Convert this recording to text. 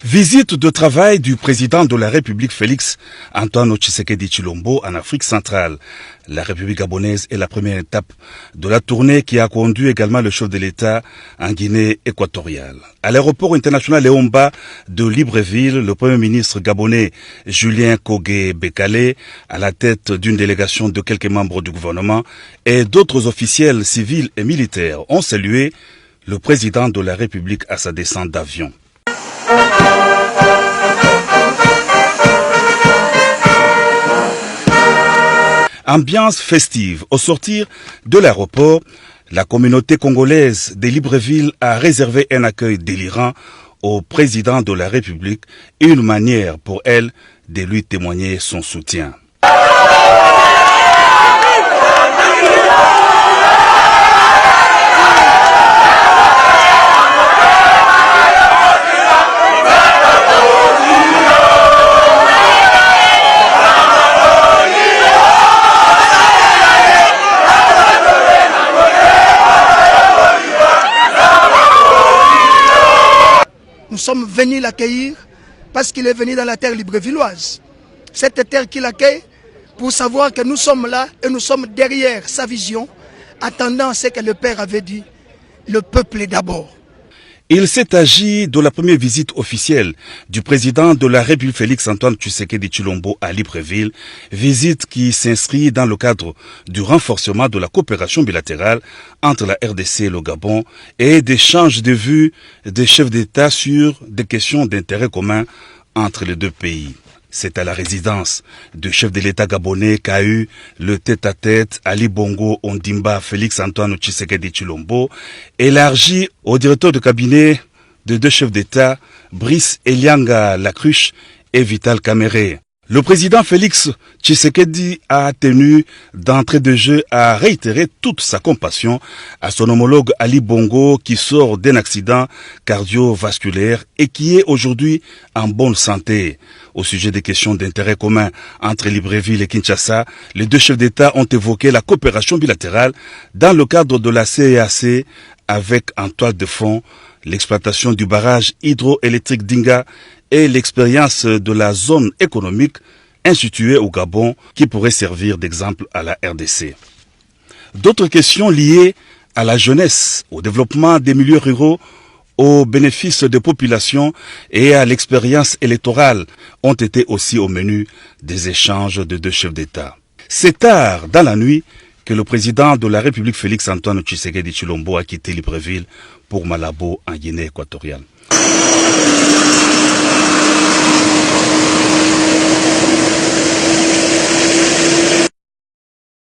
Visite de travail du président de la République Félix Antoine Tshisekedi Tshilombo en Afrique centrale. La République gabonaise est la première étape de la tournée qui a conduit également le chef de l'État en Guinée équatoriale. À l'aéroport international Léomba de Libreville, le premier ministre gabonais Julien Kogé Bekale, à la tête d'une délégation de quelques membres du gouvernement et d'autres officiels civils et militaires ont salué le président de la République à sa descente d'avion. Ambiance festive. Au sortir de l'aéroport, la communauté congolaise de Libreville a réservé un accueil délirant au président de la République, une manière pour elle de lui témoigner son soutien. Nous sommes venus l'accueillir parce qu'il est venu dans la terre librevilloise. Cette terre qu'il accueille pour savoir que nous sommes là et nous sommes derrière sa vision, attendant ce que le Père avait dit, le peuple est d'abord. Il s'est agi de la première visite officielle du président de la République Félix Antoine Tshisekedi Tshilombo à Libreville, visite qui s'inscrit dans le cadre du renforcement de la coopération bilatérale entre la RDC et le Gabon et d'échanges de vues des chefs d'État sur des questions d'intérêt commun entre les deux pays. C'est à la résidence du chef de l'État gabonais qu'a eu le tête-à-tête Ali Bongo Ondimba Félix Antoine Tshisekedi Tshilombo, élargi au directeur de cabinet de deux chefs d'État, Brice Elianga Lacruche et Vital Kamerhe. Le président Félix Tshisekedi a tenu d'entrée de jeu à réitérer toute sa compassion à son homologue Ali Bongo qui sort d'un accident cardiovasculaire et qui est aujourd'hui en bonne santé. Au sujet des questions d'intérêt commun entre Libreville et Kinshasa, les deux chefs d'État ont évoqué la coopération bilatérale dans le cadre de la CEAC avec en toile de fond l'exploitation du barrage hydroélectrique d'Inga et l'expérience de la zone économique instituée au Gabon qui pourrait servir d'exemple à la RDC. D'autres questions liées à la jeunesse, au développement des milieux ruraux, aux bénéfices des populations et à l'expérience électorale ont été aussi au menu des échanges de deux chefs d'État. C'est tard dans la nuit que le président de la République Félix Antoine Tshisekedi Tshilombo a quitté Libreville pour Malabo en Guinée équatoriale.